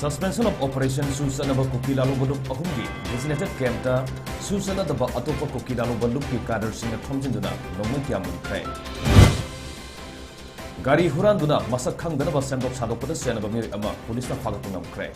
Suspension of operation Susanaba Kukilalu Balup Ahungi, designated Kemta, Susanaba Atopa Kukilalu Balupi Kadar Singer Tomjinduna, Nomukiamun Pray. Gari Huranduna, Masakang Danaba Sandok Sadopata Senaba Mirama, Police of Pagatunam Cray.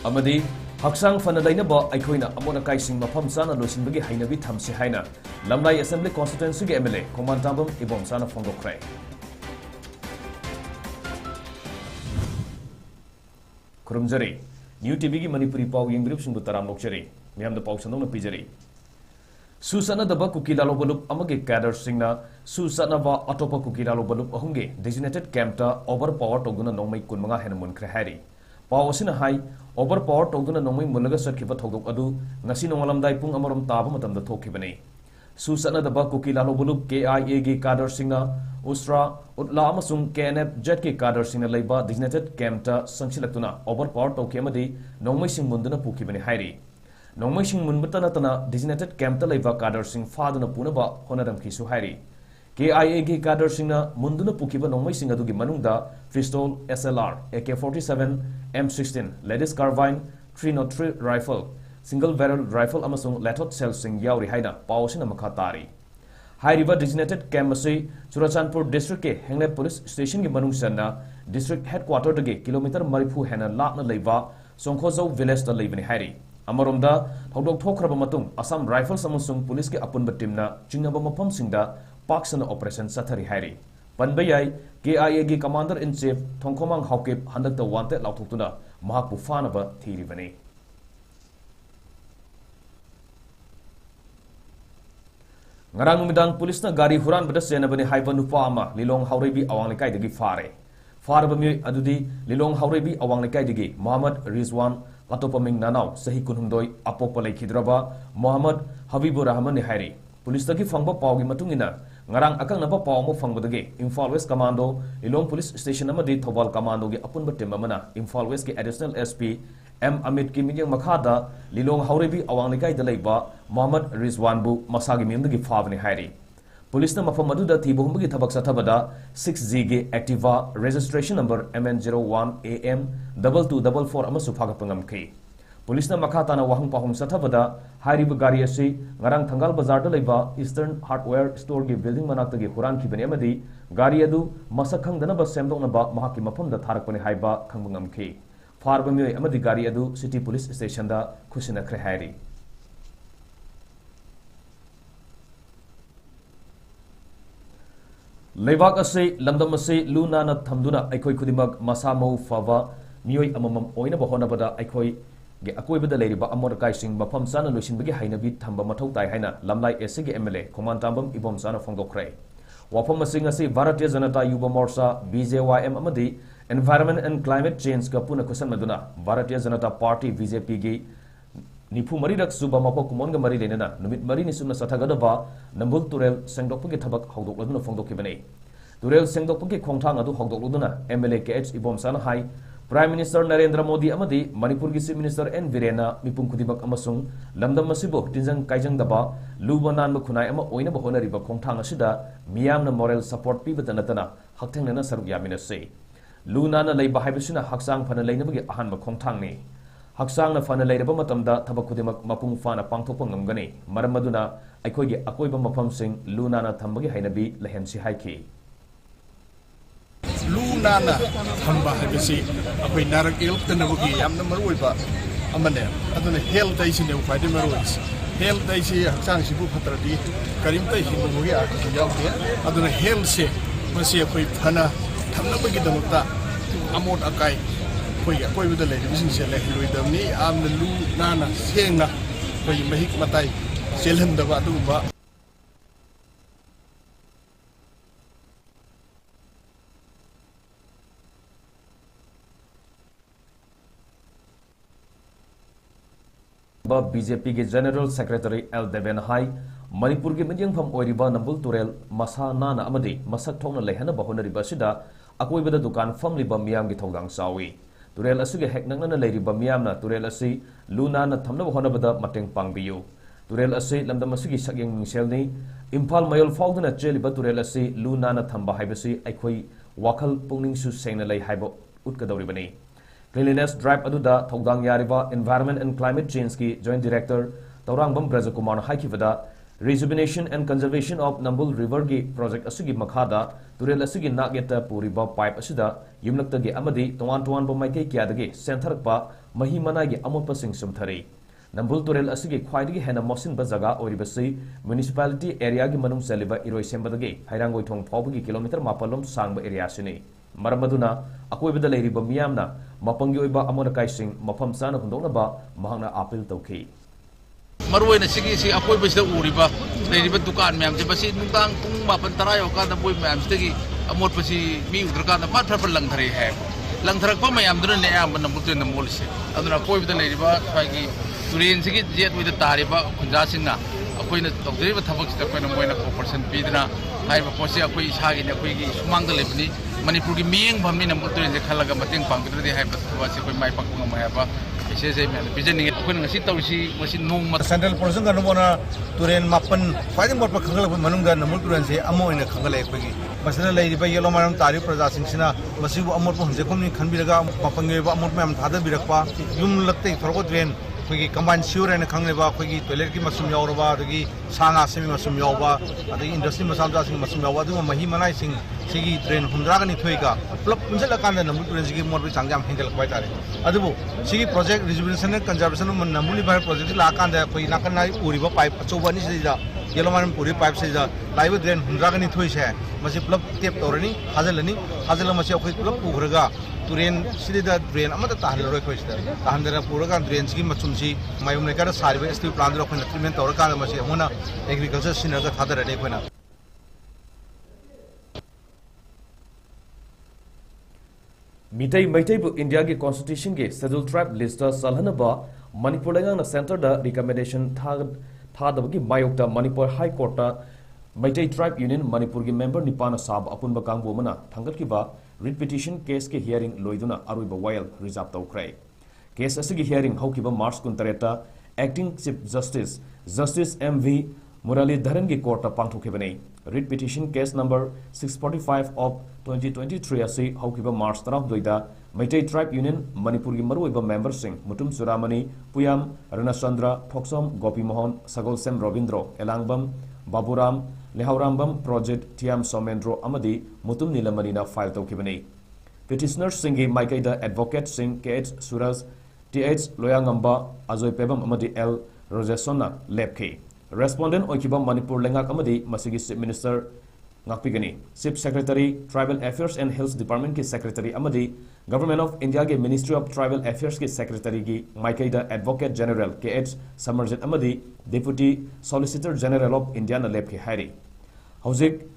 Amadi Haksang Fanadainaba, Aikoina, Amona Kaising, Mapamsana, Lusinbagi, Hainabi Tamsi Haina, Lamlai Assembly Constituency MLA, Khumanthem, Ibom Sana Fongo Cray. Kurumjari, newtv Manipuri Pau Yingrip Sumbutaram Lokjari, Miam the Pausanona Pijari. Susana the Bakukidalo Balup Amagi Kadar Singna, Susanava Atopa Kukidalo Balup Ahungi, designated Kemta, overpower Toguna Nomai Kunmanga Henamun Krahari. Pawasina High, overpower Toguna Nomi Mulaga Sakiva Togok Adu, Nasino Malamdai Pung Amaram Tabamatam the Tokibane. Susana the Bakukilalo Bulup, KIA Kadar Singna, Ustra, Utla Amasung, KNF, Jetki Kadar Singna Leba, designated Kemta, Sanchilatuna, overpower Tokemadi, Nomising Mundana Pukibane Hairi. Nomising Munbutanatana, designated Kemta Leva Kadar Sing, Father Punaba, Honaram Kisu Hairi. KIA Kadar Singna, Munduna Pukiba Nomising Adugi Manunda, Pistol, SLR, AK-47, M16, Ladies Carbine, 303 Rifle, Single Barrel Rifle Amasung Latot Cell Sing Yauri Haida, Pawasina Makatari. High River designated Kamasi, Churachandpur District Hengle Police Station Manung Sana, District Headquarter de Kilometer Maripu Hena Latna Leva, Songkozo Village the Levin Harry. Amarumda, Hodok Tokrabamatung, Assam Rifles Amasung Police Apun Batimna, Chinabama Singda, Parks and Operation Satari Harry. Panbayai, KIA Commander in Chief, Tongkomang Hawkip, 100 the wanted Lautuna, Mahapu Fanaba, Tirivani. Ngarang midang pulis na gari huran bada senabani haiba nupa ama lilong haurebi awang likai digi fare. Fare bami adudi lilong haurebi awang likai digi Muhammad Rizwan atopaming nanaw sahi kunhumdoi apopa laikhidraba Muhammad Habibur Rahman ni hairi. Pulis dagi fangba pawgi matungina ngarang akang naba paw mo fangbadagi Imphal West Commando Lilong Police Station amadi Thobal Commando gi apun batim amana Imphal West ki Additional SP M Amit ki midyang makhada Lilong haurebi awang likai dalaiba Muhammad Rizwan bu masagi mimdagi fabni hairi. Police na mafam aduda thibuhumbagi thabak sathabada 6G gi Activa registration number MN01 AM 2244 amasu phagapangam ki. Police na makata na wahang pahong sathabada hairiba gari asi ngarang thangal bazar da laiba Eastern Hardware Store gi building manakta gi huran ki bani amadi gari adu masakhang dana ba semdong na ba mahaki mafam da tharakpani haiba khangbangam ki. Farba mioi amadi gari adu City Police Station da khusina khre hairi. Leibak ase lamdam ase luna na thamduna aikoi khudimag masa mau fawa mioi amamam oina ba hona bada aikoi ge akoi bada leiriba amor kai sing mafam sana loisin bagi hainabi thamba mathau tai haina lamlai ese ge MLA Khumanthem ibom sana phongdokre wafam asing ase Bharatiya Janata Yuva Morcha BJYM amadi Environment and Climate Change ka puna kusan maduna Bharatiya Janata Party BJP gi Nipu Marirak Suba Mapo Kumonga Mari Lenana, Numit Marini Suna Satagadaba, Nambul Turel, Sengdokpaki Tabak, Hogdok Laduna Fongdokibane. Turel Sengdokpaki Kongtang Adu Hogdok Luduna, MLA KH Ibom Sanahai, Prime Minister Narendra Modi Amadi, Manipur Gisi Minister N. Virena, Mipung Kudibak Amasung, Lamdam Masibo, Tinjang Kaijang Daba, Lubanan Makunai Ama Oina Bahona Riba Kongtang Asida, Miam na moral support Pibatanatana, Haktang Nana Saruk Yamina say. Lunana lay Bahabisina Haksang Panalainabagi Ahan Makongtang ni. Haksang na fana lairaba matamda thabakudimak mapung fana pangthokpa ngamgani maram aduna aikoigi akoiba mafamsing lunana thambagi hainabi lehensi haiki lunana thamba habisi akoi narak eltanabugi yamna maruiba amane aduna health dai sine ufaide marois health dai si hakchang sibu phatradi karim tai hingu gi ak yaude aduna health se masi koi phana thamna bagi damta amot akai koi koi bida le bisin se le loi damni amna lu nana sengna koi mahik matai selham da ba du ba BJP के general secretary L Deven high Manipur के मियंगफम ओरिबा नंबुल तुरेल मसा नाना अमदी मसक थोंना लेहना बहोनरिबा सिदा अकोइबदा दुकान फमलिबा मियाम की थौदांग सावी तुरेल असुगे हेकनंगना लेरिबा मियामना तुरेल असि लुनाना थमना बहोनबदा मटेंग पांगबियु तुरेल असि लमदम असुगी सक्यंग मिसेलनी इम्फाल मयल फाउदना चेलिबा तुरेल असि लुनाना थंबा हाइबसि अखोई वाखल पुंगनिंगसु सेंगना लei हाइबो उटकदौरिबनी Cleanliness Drive aduda thogdang yariba Environment and Climate Change ki Joint Director Taurangbam Brajakumar haikivada Rejuvenation and Conservation of Nambul River ki project asigi makhada turel asigi nagyata puriba pipe asida yumlakta gi amadi tuan ba maike kyadagi senthrakpa mahi mana gi amotpa sing sumthari Nambul turel asigi khwaidagi hena mosin ba jaga oribasi municipality area gi manung saliba iroi sembadagi hairangoi thong phawbagi kilometer mapalom sangba area sini Maramaduna, Akoibada Lady Bamiamna, Mapangoiba Amonakai Mapam Sana Hundonaba, Mahana Apil Toki. Marwena Sigi, Akoibas the Uriba, Lady Batukan, Mam, Jabasi, Mutang, Mapantara, Okada Boy Mam, Stigi, Amorpasi, me, Dragana, Patra for Langtari have. Langtrakoma, I'm doing the Am and Mutu in the Molisi. And then Akoib the Lady Baki, Turin Sigi, yet with the Tariba, Kundasina, Akoina, Dr. Tabaks, the Quena Person Pidna, I have a Posia, Hagi, the Quigi, Manga Libni. Manipur ki miyeng bhamni namul tu je khalaga mateng pangkudre hai wasi koi mai pakung ma ba ese se me bijening akun ngasi tawsi masi nong ma central portion kan bona turen mapan faiding bor pa khangal manung da namul turen se amo ina khangal ai pagi masala lai ri ba yelo manam tari praja sing sina masi bu amor po hanje komni khanbiraga mapangge ba amor mam thada birakpa yum lakte thorgo tren कोई combine sure है खाने कोई toilet की मसम यावरबा अदगी सांगा semi मसम यावबा अदगी industry मसामजा सिंग मसम यावबा अदगी मही मनाई सिंग सिगी train हुंद्रागनी थोइका प्लप पुंजल कांदा नमु train सिगी मोर चांगजाम हेंगल बाय तारे अदबो सिगी प्रोजेक्ट रिजर्वेशन एंड कंजर्वेशन नमुली बाय प्रोजेक्ट ला कांदा कोई नाकन नाई उरिबा पाइप अचौबानी सिदा येलो मानम पुरी पाइप सिदा लाइव ट्रेन हुंद्रागनी थोइसे मसे प्लप टेप तोरनी हाजल मसे अखै प्लप पुग्रगा तुरेन सिदा ड्रेन अमता ताहलरोय खोइसदा ताहंदरा पुरगा ड्रेन सिगी मचुमसी मायुम लेकर सारिबे एसटी प्लान रो खोना ट्रीटमेंट तोर का मसे होना एग्रीकल्चर सिनरगा थादर रे खोना Mitai Maitaibu India ki Constitution ke Scheduled Tribe list salhanaba Manipur lengang center da recommendation thadabagi mayokta Manipur High Court ta Maitai Tribe Union Manipur ki member nipana sab apunba kangbu mana thangal ki ba writ petition case ke hearing loiduna aruiba while reserve tawkrai case asigi hearing haukiba March 13 acting chief justice MV Muralidharan ki court ta pangthokibani writ petition case number 645 of 2023 asi haukiba March 12 Maitai Tribe Union Manipur ki maruiba member sing Mutum Suramani Puyam Ranachandra Thoksom Gopi Mohan Sagolsem Robindro Elangbam Baburam Lehaurambam Project Tiam Somendro Amadi Mutum Nilamarina file tawkibani petitioner singi Maikaida advocate sing KH Suraj TH Loyangamba Azoy Pebam Amadi L Rosesona Lepke respondent okiba Manipur lengak amadi masigi chief minister ngakpigani chief secretary tribal affairs and health department ki secretary amadi government of India ke ministry of tribal affairs ki secretary ki Maikaida advocate general KH Samarjit amadi deputy solicitor general of India na lepki hairi hauzik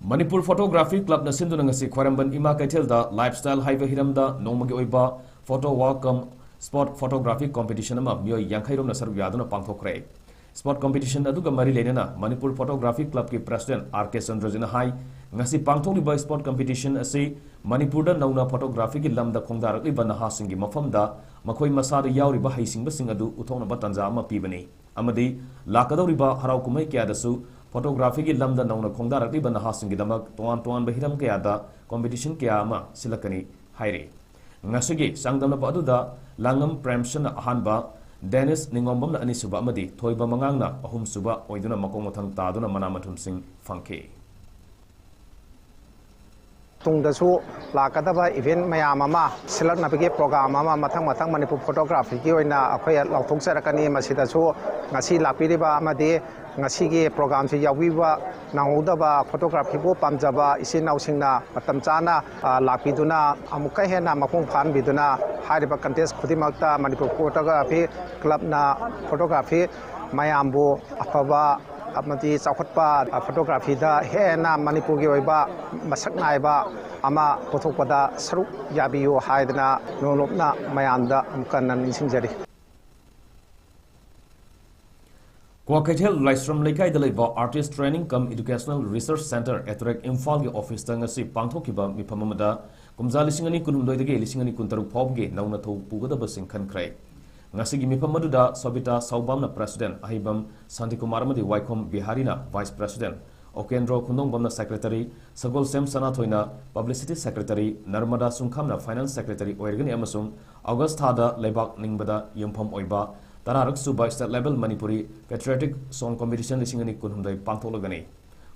Manipur Photography Club na sinduna ngasi khwaramban ima kaithel da lifestyle highway hiramda nongmagi oiba photo walk sport photography competition ama mioi yankhai rom na saru yaduna pangthokre sport competition aduga mari lenena Manipur Photography Club ki president RK Chandrajina hai ngasi pangthokliba sport competition asi Manipur da nauna photography ki lamda khongdarakli banaha singi mafamda makhoi masada yauriba haisingba sing adu uthona batanja ama pibani amadi lakadoriba harau kumai kya dasu photography ki lamda nauna khongdarakli banaha singi damak toan bahiram kya da competition kya ama silakani haire ngasigi sangdamna paduda langam premshan ahanba Dennis Ningombamna Anisuba Amadi, Toiba Mangangna, Ahum Suba, Oiduna Makomotang Taduna Manamatum Singh Funky. Tungdasu lakadaba event mayam ama selak napigi program ama matang Manipur photography ki oina akhoi lauthok sarakani masida su ngasi lapiriba amadi ngasi gi program si yawiba nangudaba photography bo pamjaba isinau singna matam chana lapiduna amukai hena mapung phan biduna hariba contest khudimakta Manipur photography club na photography mayam bo afaba amati chaukhatpa photography da hena Manipur gi oiba masak naiba ama pothokpada saruk yabiyo haidna nolopna mayamda amkanna ninsingjari Kwakaithel Laisram Lekai Daliba Artist Training cum Educational Research Center Etrek Imphal gi office ta ngasi pangthokiba mifam amada kumja lisingani kunumdoi dege lisingani kuntaruk phobge nauna tho pugadaba singkhan krai ngasi gi mifam maduda Sobita Saubamna President Ahibam Santi Kumar amadi Waikhom Biharina Vice President Okendro Khundongbamna Secretary Sagol Sem Sanathoina Publicity Secretary Narmada Sungkhamna Finance Secretary oirgani amasung August thada Lebak Ningbada Yumpham oiba Tararak Suba State Level Manipuri Patriotic Song Competition lisingani kunhumdai pangtholagani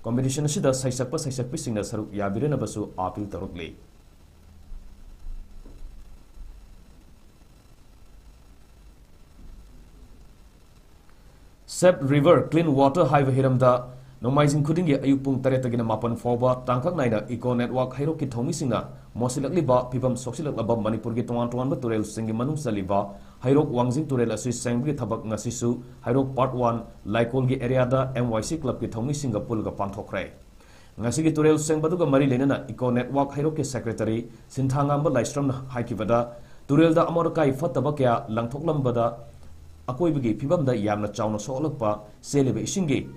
competition sida saisakpa singna saruk yabirena basu appeal tarukli Sep River Clean Water Highway Hiramda Nomaizing Kudingi Ayupung Taretagina Mapan Forba Tangkak Naina Eco Network Hiroki Tongi Singa Mosilakliba Pibam Soxilak Abab Manipur Tuan Baturel Singi Manum Saliba Hirok Wangzing Turel Assis Sangri Tabak Nasisu Hirok Part 1 Laikolgi Area da MYC Club Ki Tongi Singa Pulga Pantokre Ngasigi Turel Sang Baduga Mari Lenana Eco Network Hiroki Secretary Sintangamba Laistram Haikivada Turel da Amorkai Fatabakya Langtoklambada Akoibigi Pibam da Yamna Chawna Solakpa Selibe Ishingi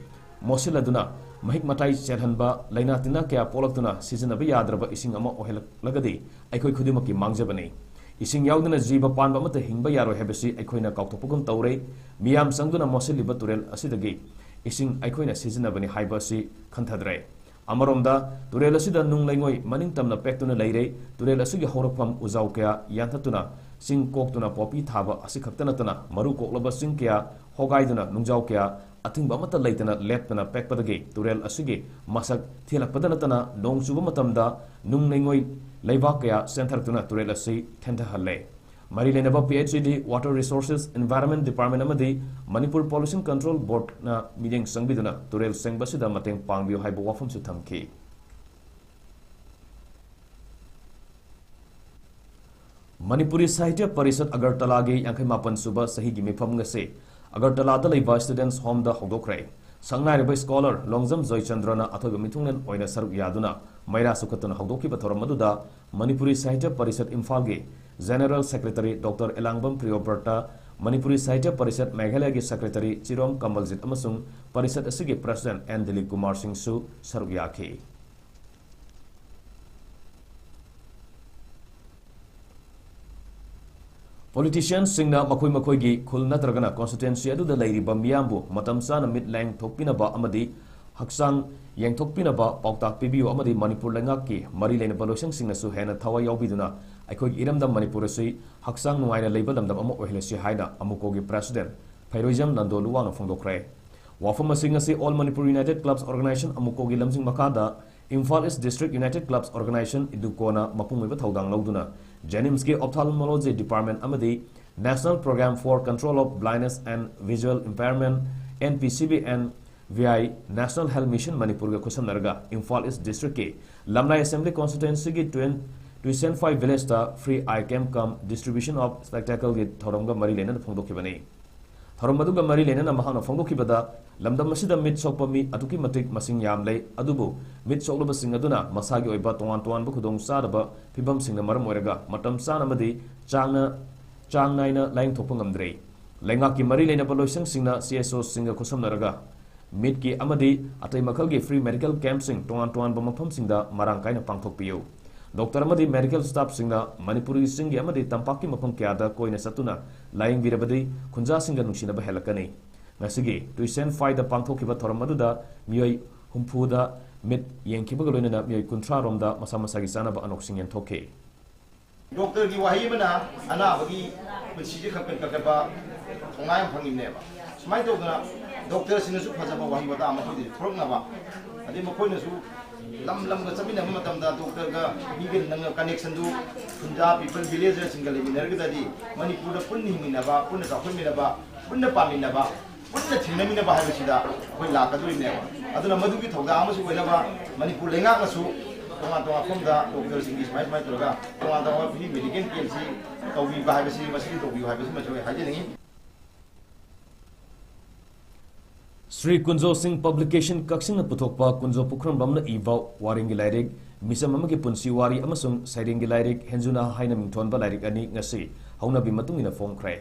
Mosiladuna Mahik Matai Cherhanba Laina Tina Kya Polakuna Season of Yadraba Ising Ama Ohel Lagadi Aikoi Kudimaki Mangjabani Ising Yaudana Ziba Panba Mata Hingba Yaro Hebesi Aikoina Kautopugum Taure Miam Sangduna Mosiliba Turel Asidagi Ising Aikoina Season of Haibasi Kantadre Amaromda Turel Asida Nung Langoi Maning Tamna Pectuna Leire Turel Asigi Horopam Uzaukia Yantatuna Sing Koktuna Popi Taba Asikaptanatana Maru Koklaba Singkia Hogaiduna Nungjaukia Ating Bamata Laitana Leptana Pekpadagi Turel Asigi Masak Tilakpadanatana Nong Subumatamda Nung Langoi Leibakaya Centertuna Turel Asi Tentahale Marilenaba PhD Water Resources Environment Department Amadi Manipur Pollution Control Board na Miding Sangbiduna Turel Sengbasida Mateng Pangbio Haibo Wafam Sutamki Manipuri Sahitya Parisat Agartalagi Yankai Mapan Suba Sahigi Mifam Ngase Agartala Laiba Students Home da Hogokre Sangnai Riba Scholar Longzam Zoy Chandrana Athoga Mitungen Oina Saruk Yaduna Maira Sukatan Hogoki Bathoramadu Manipuri Sahitya Parisat Imphal General Secretary Dr. Elangbam Priyoberta Manipuri Sahitya Parisat Meghalaya Secretary Chirom Kamaljit Amasung Parisat Asigi President N. Dilip Kumar Singh Su Saruk Yaki Politicians Singna Makoi gi Khul Natragana constituency adu da Lairi Bambiambu Matamsana Midlang Tokpinaba Amadi Haksang Yang Tokpinaba Pautak Pibiu Amadi Manipur Langaki Mari Lane Pollution Singna Su Hena Tawa Yobiduna Aikoi Iramdam Manipur Si Haksang Nuaina Labadam Amo Ohelesi Haina Amukogi President Pairoism Nando Luwana Fondokre Wafama Singasi All Manipur United Clubs Organization Amukogi Lamsing Makada Imphal East District United Clubs Organization Idukona Mapungiba Thaudang Lauduna Jennings Ophthalmology Department Amadi National Program for Control of Blindness and Visual Impairment NPCB and VI National Health Mission Manipur Kusam Narga Imphal East District K Lamnai Assembly Constituency Tuition 5 Village Free Eye Camp Cum Distribution of Spectacle Thoronga Mari Lena Fongdokibani Thoromaduga Mari Lena Mahana Fongdokibada Lamda Masida Mid Sopami Atuki Matik Masing Yamle Adubu Mid Solaba Singaduna Masagi Oiba Tuan Bukudong Sadaba Pibam Singa Maram Orega Matam Sanamadi Chang Naina Lang Topungamdre Langaki Mari Lena Pollution Singa CSO Singa Kusam Naraga Midki Amadi Atay Makalgi Free Medical Camp Sing Tuan Bamapam Singa Marangkaina Pangtok Pio Dr. Amadi Medical Staff Singa Manipuri Singi Amadi Tampaki Mapam Kiada Koina Satuna Lying Virabadi Kunja Singa Nushina Bahelakani Nasigi Tuition 5 the Pangtokiba Toramaduda Mioi Humpuda Mid Yankibagalina Mioi Kuntra Romda Masamasagi Sanaba Anoxing and Toke Doctor Giwahimana Anabagi which is a थोंगा यम फंगिनेबा सुमाय तौदना doctor सिनसु फजबा वही बता मखोदि थोरंगनाबा अदि मखोइनसु लम लम ग चमिनबा मतमदा डॉक्टर गा बिगे नंग कनेक्शन दु खुंजा पीपल विलेजर सिंगल मिनरगदि मणिपुर पुन्नि हिमिनबा पुन्ना जाखोमिनबा पुन्ना पामिनबा पुन्ना थिनमिनबा हाबसिदा कोइ लाकदुइनेबा अदुना मदुगी थौदा अमसु ओइनबा मणिपुर लेंगाकसु तोंगा तोंगा फमदा डॉक्टर सिंगी स्माइ स्माइ तोरगा तोंगा तोंगा फ्री मेडिकल केयरसि तौबी हाबसि मसि तौबी हाबसि मसो हाइजेनिंग Sri Kunjo Singh Publication Kaksing na puthokpa Kunjo Pukram Bamna Ivaw Waringi Lairik Misam Amagi Punsi Wari Amasung Sairingi Lairik Henzuna Haina Mingthonba Lairik Ani Ngasi Hauna Bi Matung ina Form Krai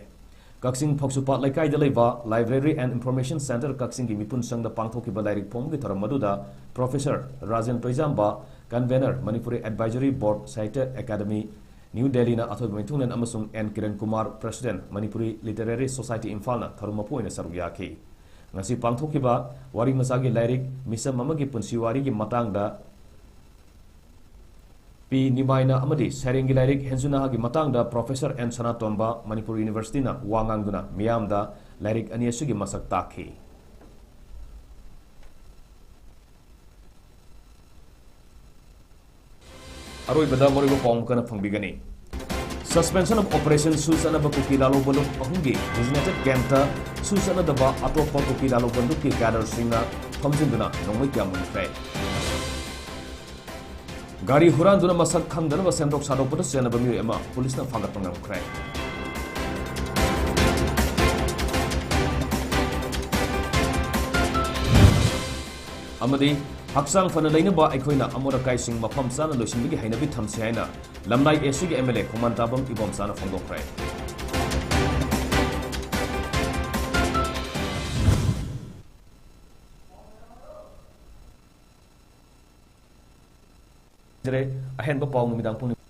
Kaksing Phoksupat Laikai da Leiba Library and Information Center Kaksing gi Mipun Sangda Pangthokiba Lairik Phom gi Tharam Maduda Professor Rajan Toijamba Convener Manipuri Advisory Board Sahittya Academy New Delhi na Athoi Maithunan Amasung N Kiran Kumar President Manipuri Literary Society Imphal na Tharumapu ina Saruyaki ngasi pangthokiba wari masagi lairik misam amagi punsi wari gi matangda pi nimaina amadi sarengi lairik henzuna gi matangda Professor N Sanatomba Manipur University na wangangduna miyamda lairik aniasu gi masak takhi aroi bada morigo pom kana phangbigani Suspension of Operation Susana Bakuki Lalo Banduk Ahungi designated Ganta Susana Daba Atopa Kuki Lalo Banduk Gather Singa Tomjinduna Nomai Yamun Fay Gari Huranduna Masak Kandana was sent off Sadopoda Senabami Emma, Police na Fagapangam Cray Amadi Haksang Fanalaina ba Equina Amorakai Sing Mapam Sana Lushimigi Hainabi Tamsiana, Lamlai Esig MLA Khumanthem Ibom Sana from Dokray. Jere, ahen ba Paul Numidang Puni.